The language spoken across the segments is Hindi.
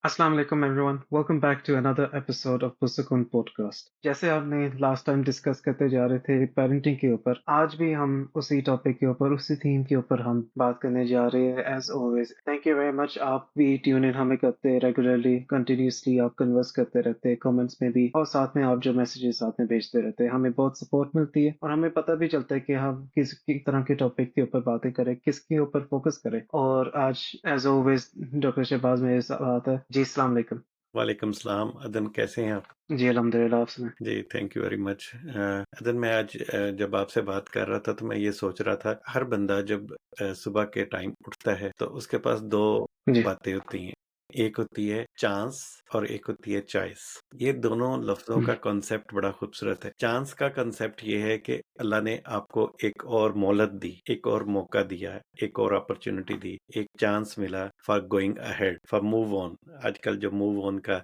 अस्सलाम वालेकुम everyone welcome back to another episode of पुस्तकुन पॉडकास्ट। जैसे आपने लास्ट टाइम डिस्कस करते जा रहे थे पेरेंटिंग के ऊपर, आज भी हम उसी टॉपिक के ऊपर उसी थीम के ऊपर हम बात करने जा रहे हैं। As always thank you very much, आप भी ट्यून इन हमें करते हैं रेगुलरली, कंटिन्यूसली आप कन्वर्स करते रहते हैं कमेंट्स में भी, और साथ में आप जो मैसेजेस साथ में भेजते रहते हैं, हमें बहुत सपोर्ट मिलती है और हमें पता भी चलता है कि हम किस तरह के टॉपिक के ऊपर बातें करें, किसके ऊपर फोकस करें। और आज एज ऑलवेज डॉक्टर शहबाज मेरे साथ है जी। अस्सलाम वालेकुम। वालेकुम सलाम। अदन, कैसे हैं आप? जी अल्हम्दुलिल्लाह, आप सुनाएं। जी, थैंक यू वेरी मच। अदन, मैं आज जब आपसे बात कर रहा था तो मैं ये सोच रहा था, हर बंदा जब सुबह के टाइम उठता है तो उसके पास दो जी बातें होती हैं। एक होती है चांस और एक होती है चॉइस। ये दोनों लफ्जों का कॉन्सेप्ट बड़ा खूबसूरत है। चांस का कॉन्सेप्ट ये है कि अल्लाह ने आपको एक और मोहलत दी, एक और मौका दिया, एक और अपॉर्चुनिटी दी, एक चांस मिला for going ahead, for move on. आजकल जो मूव ऑन का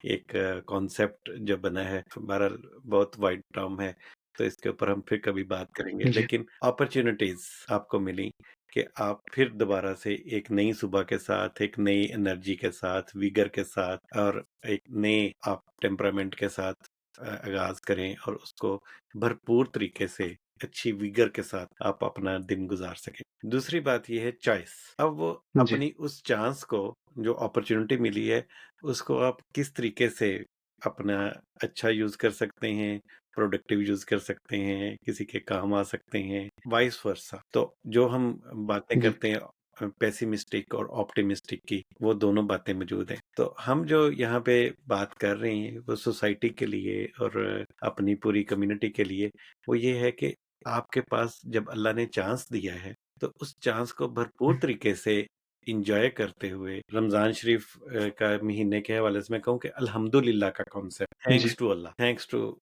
एक कॉन्सेप्ट जो बना है, बहरहाल बहुत वाइड टर्म है, तो इसके ऊपर हम फिर कभी बात करेंगे। जी लेकिन अपॉर्चुनिटीज आपको मिली कि आप फिर दोबारा से एक नई सुबह के साथ, एक नई एनर्जी के साथ, विगर के साथ और एक नए आप टेम्परामेंट के साथ आगाज करें और उसको भरपूर तरीके से अच्छी विगर के साथ आप अपना दिन गुजार सकें। दूसरी बात यह है चॉइस। अब वो जी अपनी उस चांस को, जो अपॉर्चुनिटी मिली है, उसको आप किस तरीके से अपना अच्छा यूज कर सकते हैं, प्रोडक्टिव यूज कर सकते हैं, किसी के काम आ सकते हैं, वाइस वर्सा। तो जो हम बातें जी करते हैं पेसिमिस्टिक और ऑप्टिमिस्टिक की, वो दोनों बातें मौजूद हैं। तो हम जो यहाँ पे बात कर रहे हैं वो सोसाइटी के लिए और अपनी पूरी कम्युनिटी के लिए, वो ये है कि आपके पास जब अल्लाह ने चांस दिया है तो उस चांस को भरपूर तरीके से इंजॉय करते हुए, रमजान शरीफ का महीने के हवाले से मैं कहूँ कि अल्हम्दुलिल्लाह का कॉन्सेप्ट, जी thanks to Allah, thanks to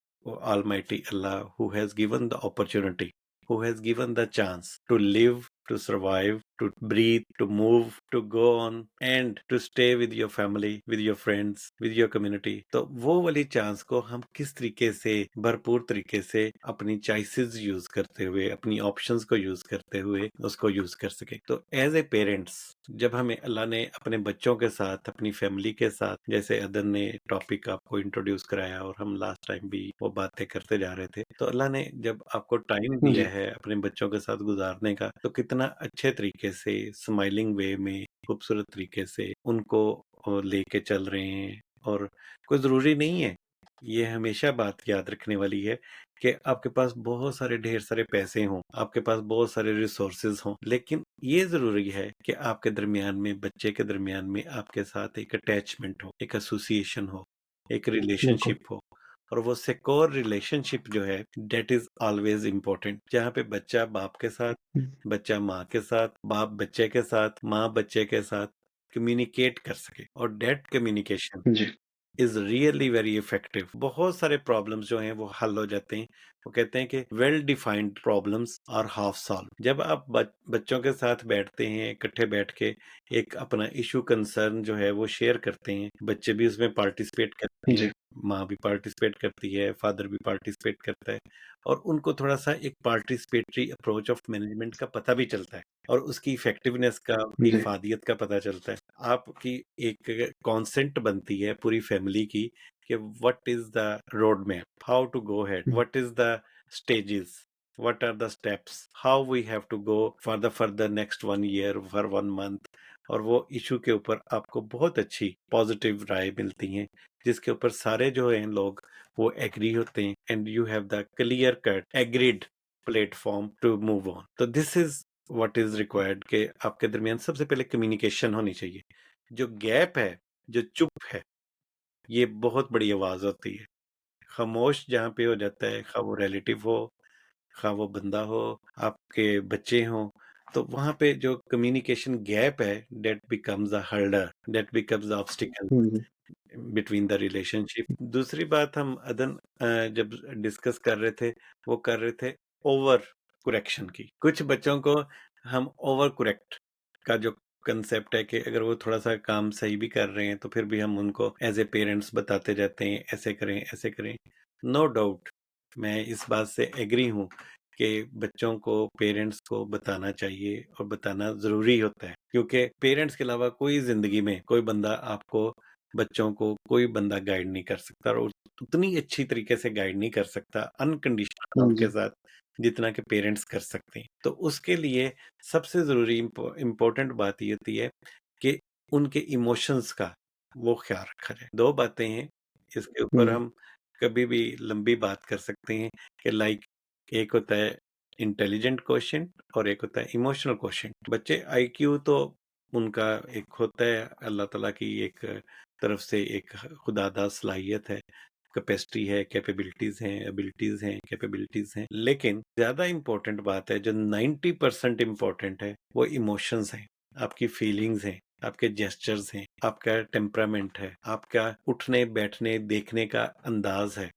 Almighty Allah who has given the opportunity, who has given the chance to live, to survive, to breathe, to move, to go on and to stay with your family, with your friends, with your community। तो वो वाली चांस को हम किस तरीके से भरपूर तरीके से अपनी चॉइसेस यूज करते हुए, अपनी ऑप्शंस को यूज करते हुए उसको यूज कर सके। तो एज ए पेरेंट्स, जब हमें अल्लाह ने अपने बच्चों के साथ, अपनी फैमिली के साथ, जैसे अदन ने टॉपिक आपको इंट्रोड्यूस कराया और हम लास्ट टाइम भी वो बातें करते जा रहे थे, तो अल्लाह ने जब आपको टाइम दिया जी है अपने बच्चों के साथ गुजारने का, तो कितना अच्छे तरीके से स्माइलिंग वे में, खूबसूरत तरीके से उनको लेके चल रहे हैं। और कोई जरूरी नहीं है, ये हमेशा बात याद रखने वाली है कि आपके पास बहुत सारे ढेर सारे पैसे हों, आपके पास बहुत सारे रिसोर्सेज हों, लेकिन ये जरूरी है कि आपके दरमियान में, बच्चे के दरमियान में आपके साथ एक अटैचमेंट हो, एक एसोसिएशन हो, एक बिल्कुल। रिलेशनशिप हो। और वो सिक्योर रिलेशनशिप जो है, डेट इज ऑलवेज इम्पोर्टेंट, जहाँ पे बच्चा बाप के साथ, बच्चा माँ के साथ, बाप बच्चे के साथ, माँ बच्चे के साथ कम्युनिकेट कर सके। और डेट कम्युनिकेशन जी इज रियली वेरी इफेक्टिव। बहुत सारे प्रॉब्लम्स जो हैं वो हल हो जाते हैं। वो कहते हैं कि well defined problems are half solve. जब आप बच्चों के साथ बैठते हैं, इकट्ठे बैठ के एक अपना इशू, कंसर्न जो है वो शेयर करते हैं, बच्चे भी उसमें पार्टिसिपेट करते हैं, जी माँ भी पार्टिसिपेट करती है, फादर भी पार्टिसिपेट करता है, और उनको थोड़ा सा एक पार्टिसिपेटरी अप्रोच ऑफ मैनेजमेंट का पता भी चलता है और उसकी इफेक्टिवनेस का, उसकी जी इफादियत का पता चलता है। आपकी एक कॉन्सेंट बनती है पूरी फैमिली की कि what is the road map, how to go ahead, what is the stages, what are the steps, how we have to go for the next 1 year, for 1 month। और वो इशू के ऊपर आपको बहुत अच्छी पॉजिटिव राय मिलती हैं, जिसके ऊपर सारे जो हैं लोग वो एग्री होते हैं, and you have the clear cut agreed platform to move on. तो this is what is required कि आपके दरमियान सबसे पहले कम्युनिकेशन होनी चाहिए। जो गैप है, जो चुप है, ये बहुत बड़ी आवाज होती है। खामोश जहाँ पे हो जाता है, खा वो रिलेटिव हो, खा वो बंदा हो, आपके बच्चे हों, तो वहां पे जो कम्युनिकेशन गैप है, that becomes a hurdle, that becomes obstacle between the relationship. दूसरी बात हम अदन जब डिस्कस कर रहे थे, वो कर रहे थे ओवर कुरेक्शन की। कुछ बच्चों को हम ओवर कुरेक्ट का जो कंसेप्ट है कि अगर वो थोड़ा सा काम सही भी कर रहे हैं तो फिर भी हम उनको एज ए पेरेंट्स बताते जाते हैं, ऐसे करें, ऐसे करें। नो डाउट, मैं इस बात से एग्री हूँ कि बच्चों को, पेरेंट्स को बताना चाहिए और बताना जरूरी होता है, क्योंकि पेरेंट्स के अलावा कोई जिंदगी में कोई बंदा आपको बच्चों को कोई बंदा गाइड नहीं कर सकता, और उतनी अच्छी तरीके से गाइड नहीं कर सकता अनकंडीशनल हाँ लव के जी, साथ जितना कि पेरेंट्स कर सकते हैं। तो उसके लिए सबसे ज़रूरी इम्पोर्टेंट बात ये होती है कि उनके इमोशंस का वो ख्याल रखा जाए। 2 बातें हैं, इसके हाँ ऊपर जी, हम कभी भी लंबी बात कर सकते हैं कि लाइक एक होता है इंटेलिजेंट क्वोशिएंट और एक होता है इमोशनल क्वोशिएंट। बच्चे आईक्यू तो उनका एक होता है, अल्लाह ताला की एक तरफ से एक खुदादा सलाहियत है, कैपेसिटी है, कैपेबिलिटीज़ हैं, एबिलिटीज़ हैं, कैपेबिलिटीज़ हैं। लेकिन ज़्यादा इम्पोर्टेंट बात है, जो 90% इम्पोर्टेंट है, वो इमोशंस हैं, आपकी फीलिंग्स हैं, आपके जेस्चर्स हैं, आपका टेम्परामेंट है, आपका उठने, बैठने, देखने का अंदाज़ है,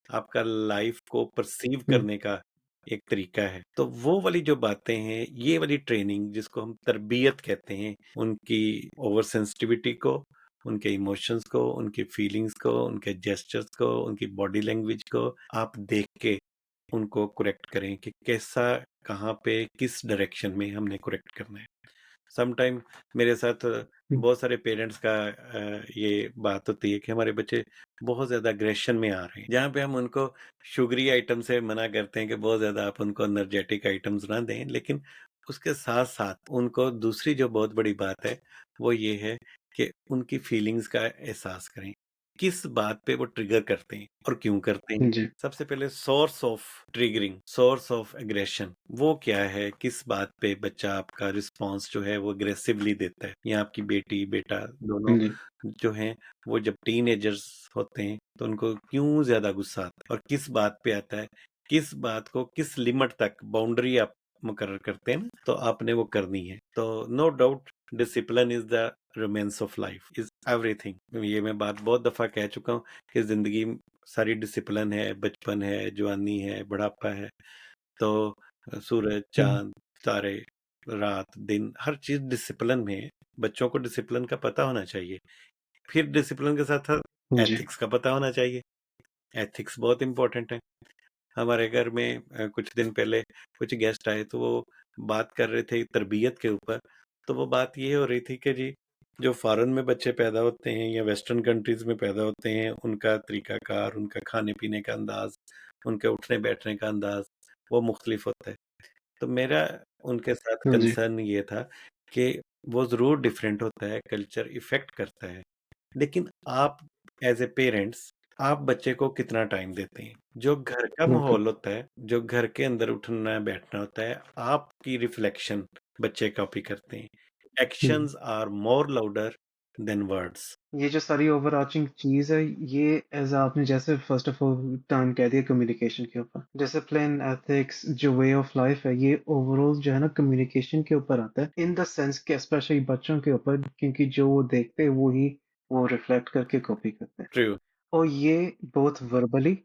आपका लाइफ़ को परसीव हुँ, करने का एक तरीका है। तो वो वाली जो बातें हैं, ये वाली ट्रेनिंग जिसको हम तरबियत कहते हैं, उनकी ओवर सेंसिटिविटी को, उनके इमोशंस को, उनकी फीलिंग्स को, उनके जेस्चर्स को, उनकी बॉडी लैंग्वेज को आप देख के उनको करेक्ट करें कि कैसा, कहाँ पे, किस डायरेक्शन में हमने करेक्ट करना है। समटाइम मेरे साथ हुँ, बहुत सारे पेरेंट्स का ये बात होती है कि हमारे बच्चे बहुत ज़्यादा अग्रेशन में आ रहे हैं। जहाँ पे हम उनको शुगरी आइटम से मना करते हैं कि बहुत ज़्यादा आप उनको एनर्जेटिक आइटम्स ना दें, लेकिन उसके साथ-साथ उनको दूसरी जो बहुत बड़ी बात है, वो ये है कि उनकी फीलिंग्स का एहसास करें। किस बात पे वो ट्रिगर करते हैं और क्यों करते हैं? जी, सबसे पहले source of triggering, source of aggression वो क्या है? किस बात पे बच्चा आपका रिस्पॉन्स जो है वो अग्रेसिवली देता है? या आपकी बेटी, बेटा दोनों हाँ जी, जो हैं वो जब टीनेजर्स होते हैं तो उनको क्यों ज़्यादा गुस्सा आता है और किस बात पे आता है? किस बात को किस लिमिट तक बाउंड्री आप मुकर्रर करते हैं ना, तो आपने वो करनी है। तो no doubt discipline is the romance of life, is everything. ये मैं बात बहुत दफ़ा कह चुका हूँ कि ज़िंदगी सारी डिसिप्लिन है, बचपन है, जवानी है, बुढ़ापा है। तो सूरज, हुँ, चाँद, तारे, रात, दिन हर चीज़ डिसिप्लिन में है। बच्चों को डिसिप्लिन का पता होना चाहिए। फिर डिसिप्लिन के साथ-साथ जी, एथिक्स का पता होना चाहिए। एथिक्स बहुत इम्पोर्टेंट है। हमारे घर में कुछ दिन पहले कुछ गेस्ट आए तो वो बात कर रहे थे तरबियत के ऊपर। तो वो बात ये हो रही थी कि जी, जो फ़ॉरेन में बच्चे पैदा होते हैं या वेस्टर्न कंट्रीज़ में पैदा होते हैं, उनका तरीक़ाकार, उनका खाने-पीने का अंदाज़, उनके उठने-बैठने का अंदाज़, वो मुख्तलिफ होता है। तो मेरा उनके साथ हाँ जी, कंसर्न ये था कि वो ज़रूर डिफरेंट होता है, कल्चर इफ़ेक्ट करता है। लेकिन आप एज़ ए पेरेंट्स आप बच्चे को कितना टाइम देते हैं? जो घर का बिल्कुल, माहौल होता है, जो घर के अंदर उठना-बैठना होता है, आपकी रिफ्लेक्शन बच्चे कॉपी करते हैं। हुँ। Actions are more louder than words. ये जो सारी ओवरआर्चिंग चीज़ है, ये ऐज़ आपने जैसे फ़र्स्ट ऑफ़ ऑल टर्म कह दिया कम्युनिकेशन के ऊपर। डिसिप्लिन, एथिक्स, जो वे ऑफ़ लाइफ़ है, ये ओवरऑल जो है ना कम्युनिकेशन के ऊपर आता है। इन द सेंस कि स्पेशली बच्चों के ऊपर क्योंकि जो वो देखते हैं, वो ही वो रिफ्लेक्ट करके कॉपी करते हैं। ट्रू, और ये बोथ वर्बली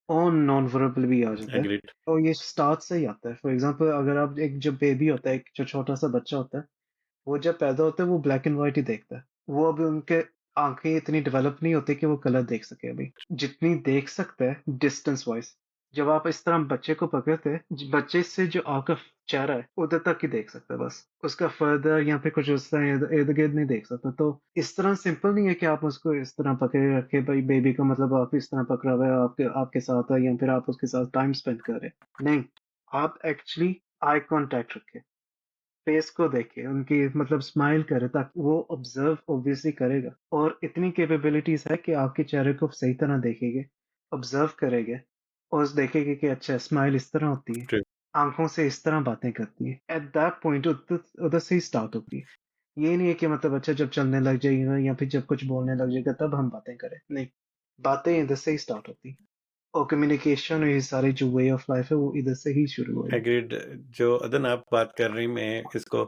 और नॉन वर्बल भी आ जाता है। एग्रीड, और ये स्टार्ट से ही आता है। फॉर एग्ज़ाम्पल अगर आप एक जो बेबी होता है, एक जो छोटा-सा बच्चा होता है, वो जब पैदा होता है वो ब्लैक एंड व्हाइट ही देखता है। वो अभी उनके आँखें इतनी डेवलप नहीं होती कि वो कलर देख सके अभी। जितनी देख सकता है डिस्टेंस वाइज़। जब आप इस तरह बच्चे को पकड़ते हैं, बच्चे से जो आपका चेहरा है, उधर तक ही देख सकता है बस। उसका फर्दर या फिर कुछ उस तरह इर्द-गिर्द नहीं देख सकता। तो इस तरह सिंपल नहीं है कि आप उसको इस तरह पकड़े रखे भाई बेबी का मतलब आप इस तरह पकड़ा हुआ है आपके आपके साथ है या फिर आप उसके साथ टाइम स्पेंड कर रहे हैं। नहीं, आप एक्चुअली आई कॉन्टैक्ट रखें। फेस को देखे, उनकी मतलब स्माइल करे ताकि वो ऑब्ज़र्व ऑब्वियसली करेगा और इतनी कैपेबिलिटीज़ है कि आपके चेहरे को सही तरह देखेंगे, ऑब्ज़र्व करेंगे और देखेंगे कि अच्छा स्माइल इस तरह होती है, ट्रू, आँखों से इस तरह बातें करती है। एट दैट पॉइंट उधर उधर से ही स्टार्ट होती है। ये नहीं है कि मतलब अच्छा जब चलने लग जाएगा या फिर जब कुछ बोलने लग जाएगा तब हम बातें करें, नहीं, बातें इधर से ही स्टार्ट होती हैं और कम्युनिकेशन और ये सारी जो वे ऑफ लाइफ़ है वो इधर से ही शुरू होएगी। एग्रीड। जो अदन आप बात कर रही, मैं इसको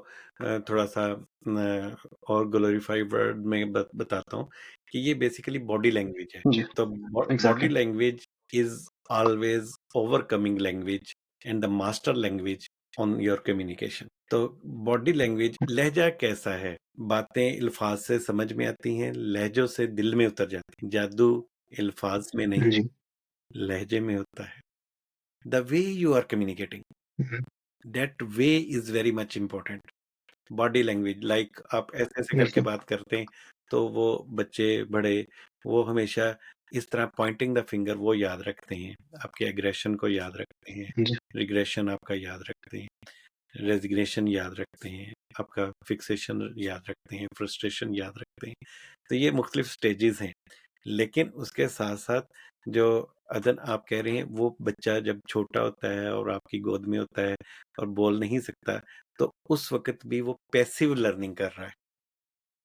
थोड़ा-सा और ग्लोरीफाइड वर्ड में बताता हूँ कि ये बेसिकली बॉडी लैंग्वेज है। जी, तो body exactly. Language is always overcoming language and the master language on your communication. तो बॉडी लैंग्वेज, लहज़ा कैसा है? बातें अल्फाज से समझ में आती हैं, लहज़ों से दिल में उतर जाती हैं। जादू अल्फाज में नहीं, जी। लहज़े में होता है। The way you are communicating, hmm, that way is very much important. Body language like आप ऐसे-ऐसे करके बिल्कुल। बात करते हैं, तो वो बच्चे बड़े वो हमेशा इस तरह पॉइंटिंग द फिंगर वो याद रखते हैं, आपके एग्रेशन को याद रखते हैं, जी, रिग्रेशन आपका याद रखते हैं, रेजिग्नेशन याद रखते हैं, आपका फिक्सेशन याद रखते हैं, फ्रस्ट्रेशन याद रखते हैं। तो ये मुख्तलिफ स्टेजेस हैं। लेकिन उसके साथ-साथ जो अदन आप कह रहे हैं वो बच्चा जब छोटा होता है और आपकी गोद में होता है और बोल नहीं सकता, तो उस वक़्त भी वो पैसिव लर्निंग कर रहा है।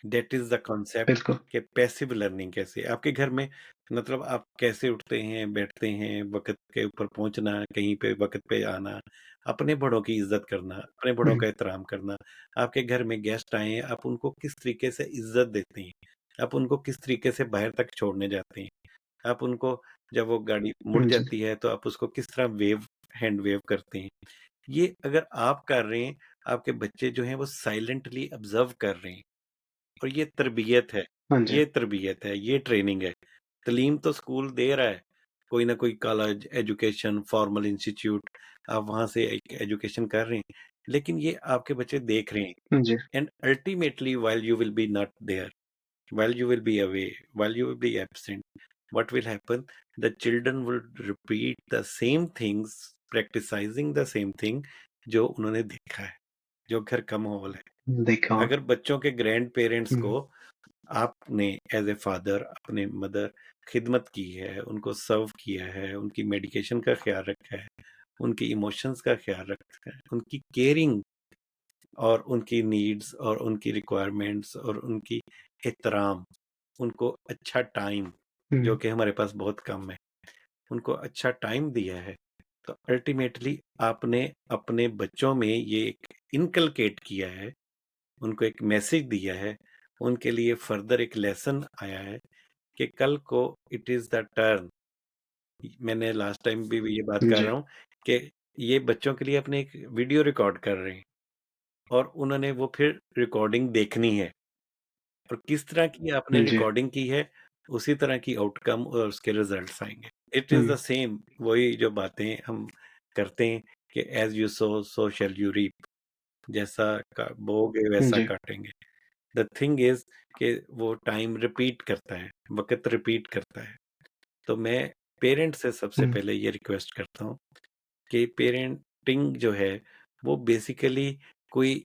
दैट इज़ द कॉन्सेप्ट बिल्कुल। कि पैसिव लर्निंग कैसे आपके घर में मतलब आप कैसे उठते हैं, बैठते हैं, वक़्त के ऊपर पहुँचना, कहीं पे वक़्त पे आना, अपने बड़ों की इज़्ज़त करना, अपने बड़ों हुँ, का एहतराम करना, आपके घर में गेस्ट आए हैं, आप उनको किस तरीके से इज़्ज़त देते हैं, आप उनको किस तरीके से बाहर तक छोड़ने जाते हैं, आप उनको जब वो गाड़ी मुड़ जी, जाती है, तो आप उसको किस तरह हैंड वेव करते हैं। ये अगर आप कर रहे हैं, आपके बच्चे जो हैं वो साइलेंटली ऑब्ज़र्व कर रहे हैं। और ये तरबियत है, हाँ जी, ये तरबियत है, ये ट्रेनिंग है। तालीम तो स्कूल दे रहा है, कोई ना कोई कॉलेज, एजुकेशन, फॉर्मल इंस्टीट्यूट, आप वहाँ से एक एजुकेशन कर रहे हैं, लेकिन ये आपके बच्चे देख रहे हैं जी, and ultimately while you will be not there, while you will be away, while you will be absent, what will happen? The children will repeat the same things, practicising the same thing जो उन्होंने देखा है, जो घर का माहौल है। देखा। अगर बच्चों के ग्रैंड पेरेंट्स हुँ, को आपने एज ए फादर अपने मदर खिदमत की है, उनको सर्व किया है, उनकी मेडिकेशन का ख्याल रखा है, उनकी इमोशंस का ख्याल रखा है, उनकी केयरिंग और उनकी नीड्स और उनकी रिक्वायरमेंट्स और उनकी एहतराम, उनको अच्छा टाइम जो हुँ, कि हमारे पास बहुत कम है, उनको अच्छा टाइम दिया है, तो अल्टीमेटली आपने अपने बच्चों में ये एक इनकलकेट किया है, उनको एक मैसेज दिया है, उनके लिए फर्दर एक लेसन आया है कि कल को इट इज़ द टर्न। मैंने लास्ट टाइम भी ये बात कर जी, रहा हूँ कि ये बच्चों के लिए अपने एक वीडियो रिकॉर्ड कर रहे हैं और उन्होंने वो फिर रिकॉर्डिंग देखनी है और किस तरह की आपने जी, रिकॉर्डिंग की है, उसी तरह की आउटकम और उसके रिजल्ट्स आएँगे। It is hmm, the same वही जो बातें हम करते हैं कि as you sow, so shall you reap. जैसा का बोओगे वैसा जी, काटेंगे। द थिंग इज़ कि वो टाइम रिपीट करता है, वक़्त रिपीट करता है। तो मैं पेरेंट्स से सबसे हुँ, पहले ये रिक्वेस्ट करता हूँ कि पेरेंटिंग जो है, वो बेसिकली कोई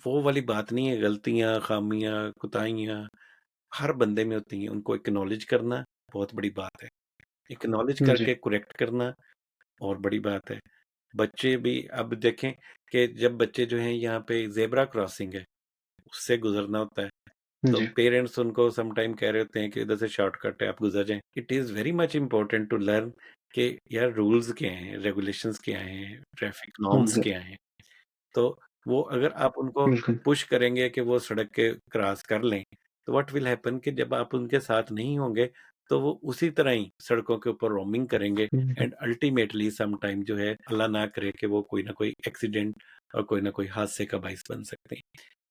वो वाली बात नहीं है, गलतियाँ, ख़ामियाँ, कोताहियाँ हर बंदे में होती हैं, उनको एक्नॉलेज करना बहुत बड़ी बात है। एक्नॉलेज जी, करके करेक्ट करना और बड़ी बात है। बच्चे भी अब देखें कि जब बच्चे जो हैं यहाँ पे ज़ेब्रा क्रॉसिंग है, उससे गुज़रना होता है। तो जी, पेरेंट्स उनको सम टाइम कह रहे होते हैं कि इधर से शॉर्टकट है, आप गुज़र जाएँ। It is very much important to learn कि यार रूल्स क्या हैं, रेगुलेशंस क्या हैं, ट्रैफिक हाँ नॉर्म्स जी, क्या हैं। तो वो अगर आप उनको बिल्कुल। पुश करेंगे कि वो सड़क के क्रॉस कर लें, तो व्हाट विल हैपन कि जब आप उनके साथ नहीं होंगे, तो वो उसी तरह ही सड़कों के ऊपर रोमिंग करेंगे हुँ, एंड अल्टीमेटली सम टाइम जो है, अल्लाह ना करे कि वो कोई ना कोई एक्सीडेंट और कोई ना कोई हादसे का बाइस बन सकते हैं।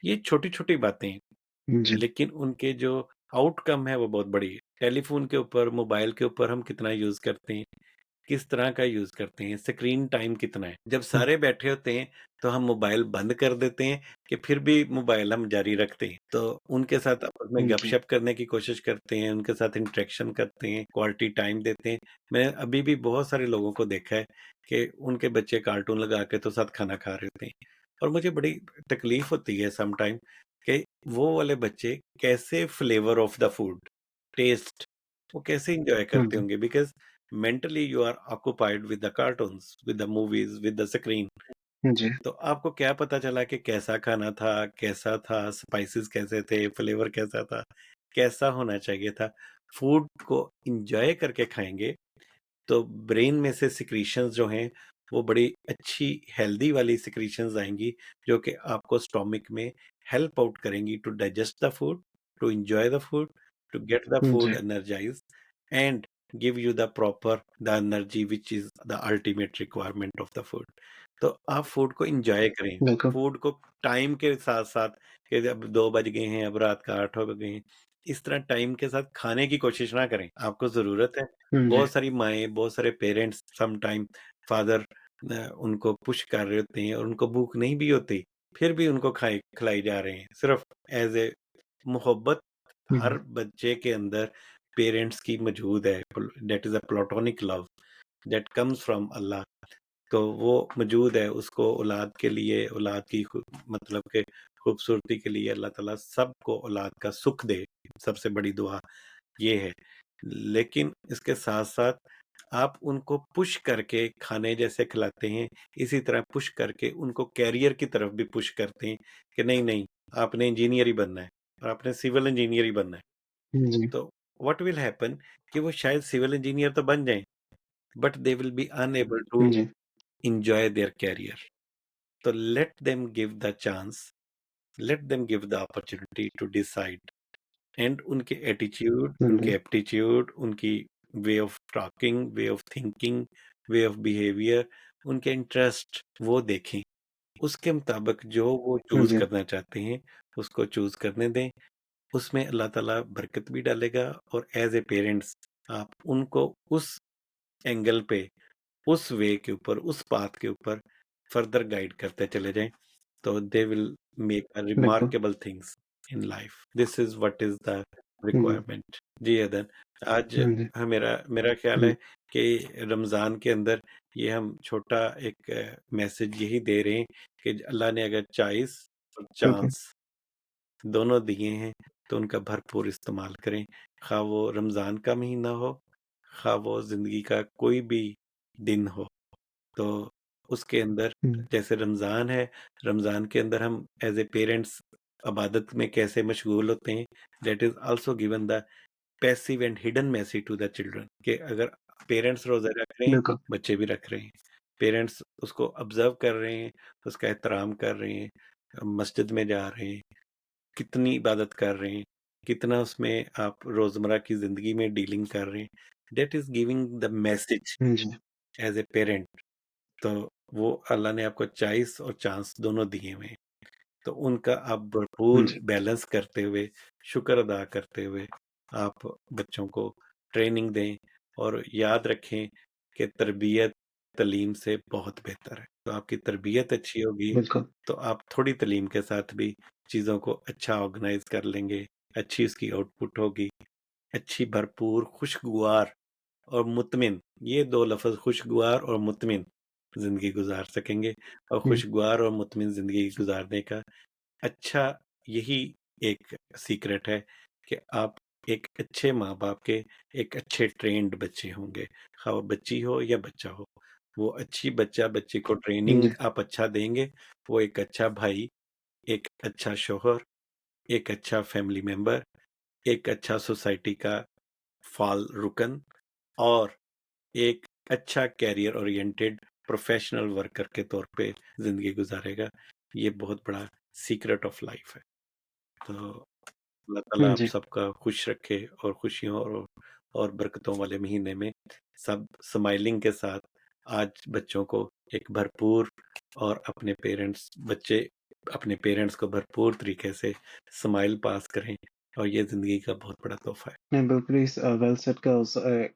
ये छोटी-छोटी बातें हैं। जी, लेकिन उनके जो आउटकम है वो बहुत बड़ी है। टेलीफ़ोन के ऊपर, मोबाइल के ऊपर हम कितना यूज़ करते हैं, किस तरह का यूज़ करते हैं, स्क्रीन टाइम कितना है। जब हुँ, सारे बैठे होते हैं, तो हम मोबाइल बंद कर देते हैं कि फिर भी मोबाइल हम जारी रखते हैं। तो उनके साथ आपस में जी, गपशप करने की कोशिश करते हैं, उनके साथ इंटरेक्शन करते हैं, क्वालिटी टाइम देते हैं। मैं अभी भी बहुत सारे लोगों को देखा है कि उनके बच्चे कार्टून लगा के तो साथ खाना खा रहे होते हैं और मुझे बड़ी तकलीफ़ होती है सम टाइम कि वो वाले बच्चे कैसे flavour of the food, taste वो कैसे एन्जॉय हाँ करते जी, होंगे because mentally you are occupied with the cartoons, with the movies, with the screen. जी, तो आपको क्या पता चला कि कैसा खाना था, कैसा था, स्पाइसेस कैसे थे, फ्लेवर कैसा था, कैसा होना चाहिए था। फूड को एन्जॉय करके खाएँगे तो ब्रेन में से सिक्रीशंस जो हैं वो बड़ी अच्छी हेल्दी वाली सिक्रीशंस आएँगी जो कि आपको स्टोमक में हेल्प आउट करेंगी to digest the food, to enjoy the food, to get the food जी, energised and give you the energy which is the ultimate requirement of the food. तो आप फूड को एन्जॉय करें, बिल्कुल। फूड को टाइम के साथ-साथ कि अब 2 बज गए हैं, अब रात का 8 हो गए हैं, इस तरह टाइम के साथ खाने की कोशिश ना करें। आपको ज़रूरत है जी, बहुत सारी माएँ, बहुत सारे पेरेंट्स सम टाइम फादर उनको पुश कर रहे होते हैं और उनको भूख नहीं भी होती, फिर भी उनको खिलाई जा रहे हैं, सिर्फ़ एज़ ए मोहब्बत हर बच्चे के अंदर पेरेंट्स की मौजूद है, that is a platonic love that comes from Allah. तो वो मौजूद है, उसको औलाद के लिए, औलाद की मतलब के खूबसूरती के लिए अल्लाह ताला सबको औलाद का सुख दे, सबसे बड़ी दुआ ये है। लेकिन इसके साथ साथ आप उनको पुश करके खाने जैसे खिलाते हैं, इसी तरह पुश करके उनको कैरियर की तरफ भी पुश करते हैं कि नहीं नहीं, आपने इंजीनियर ही बनना है और आपने सिविल इंजीनियर ही बनना है। जी, तो व्हाट विल हैपन कि वो शायद सिविल इंजीनियर तो बन जाएं, but they will be unable to जी, enjoy their career. So let them give the chance, let them give the opportunity to decide. And उनके एटीट्यूड, उनके जी, एप्टीट्यूड, उनकी way of talking, way of thinking, way of behaviour, उनके इंटरेस्ट वो देखें। उसके मुताबिक जो वो चूज जी, करना चाहते हैं उसको चूज करने दें। उसमें अल्लाह ताला बरकत भी डालेगा और एज ए पेरेंट्स आप उनको उस एंगल पे, उस वे के ऊपर, उस पाथ के ऊपर फर्दर गाइड करते चले जाएं, तो दे विल मेक अ बिल्कुल। Remarkable things in life. This is what is the जी, रिक्वायरमेंट। जी अदन, आज हाँ जी, मेरा मेरा ख्याल है जी, कि रमज़ान के अंदर ये हम छोटा एक मैसेज यही दे रहे हैं कि अल्लाह ने अगर चॉइस और बिल्कुल। चांस दोनों दिए हैं तो उनका भरपूर इस्तेमाल करें। खा वो रमज़ान का महीना हो, खा वो ज़िंदगी का कोई भी दिन हो। तो उसके अंदर हुँ, जैसे रमज़ान है, रमज़ान के अंदर हम एज़ ए पेरेंट्स इबादत में कैसे मशगूल होते हैं, that is also given the passive and hidden message to the children कि अगर पेरेंट्स रोज़ा रख रहे हैं, बिल्कुल। बच्चे भी रख रहे हैं। पेरेंट्स उसको ऑब्ज़र्व कर रहे हैं, उसका एहतराम कर रहे हैं, मस्जिद में जा रहे हैं, कितनी इबादत कर रहे हैं, कितना उसमें आप रोज़मर्रा की ज़िंदगी में डीलिंग कर रहे हैं, that is giving the message जी, एज़ ए पेरेंट। तो वो अल्लाह ने आपको चॉइस और चांस दोनों दिए हुए हैं। तो उनका आप भरपूर जी, बैलेंस करते हुए, शुक्र अदा करते हुए आप बच्चों को ट्रेनिंग दें और याद रखें कि तरबियत तालीम से बहुत बेहतर है। तो आपकी तरबियत अच्छी होगी, बिल्कुल। तो आप थोड़ी तालीम के साथ भी चीज़ों को अच्छा ऑर्गेनाइज़ कर लेंगे, अच्छी उसकी आउटपुट होगी, अच्छी भरपूर खुशगवार और मुतमिन, ये 2 लफ़्ज़ खुशगवार और मुतमिन ज़िंदगी गुज़ार सकेंगे। और हुँ, खुशगवार और मुतमिन ज़िंदगी गुज़ारने का अच्छा यही एक सीक्रेट है कि आप एक अच्छे माँ-बाप के एक अच्छे ट्रेन्ड बच्चे होंगे, ख़ाह वो बच्ची हो या बच्चा हो। वो अच्छी बच्चे को ट्रेनिंग जी, आप अच्छा देंगे, वो एक अच्छा भाई, एक अच्छा शौहर, एक अच्छा फैमिली मेंबर, एक अच्छा सोसाइटी का फ़ाल रुकन और एक अच्छा कैरियर ओरिएंटेड प्रोफेशनल वर्कर के तौर पे ज़िंदगी गुज़ारेगा। ये बहुत बड़ा सीक्रेट ऑफ लाइफ़ है। तो अल्लाह ताला आप जी। सबका खुश रखे और खुशियों और बरकतों वाले महीने में सब स्माइलिंग के साथ आज बच्चों को एक भरपूर और बच्चे अपने पेरेंट्स को भरपूर तरीके से स्माइल पास करें और ये ज़िंदगी का बहुत बड़ा तोहफ़ा है। नहीं, बिल्कुल ही वेल सेड का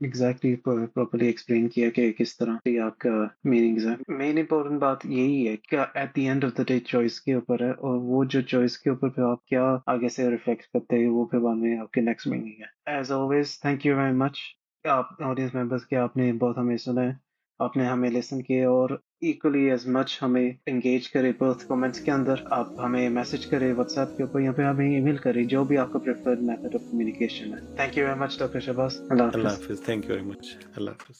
एग्ज़ैक्टली प्रॉपर्ली एक्सप्लेन किया कि किस तरह से आपका मीनिंग्स है। मेन इम्पोर्टेंट बात यही है कि at the end of the day choice के ऊपर है और वो जो चॉइस के ऊपर फिर आप क्या आगे से रिफ्लेक्ट करते हैं वो फिर बाद में आपके नेक्स्ट मीनिंग है। As always thank you very much आप ऑडियंस मेंबर्स के आपने बहुत हमें सुना है, आपने हमें लिसन किया और इक्वली एज़ मच हमें एंगेज करें बोथ कमेंट्स के अंदर। आप हमें मैसेज करें व्हाट्सएप के ऊपर या फिर हमें ईमेल करें, जो भी आपका प्रेफर्ड मेथड ऑफ कम्युनिकेशन है। Thank you very much doctor Shahbaz. अल्लाह अल्लाह हाफ़िज़। हाफ़िज़। Thank you very much. अल्लाह हाफ़िज़।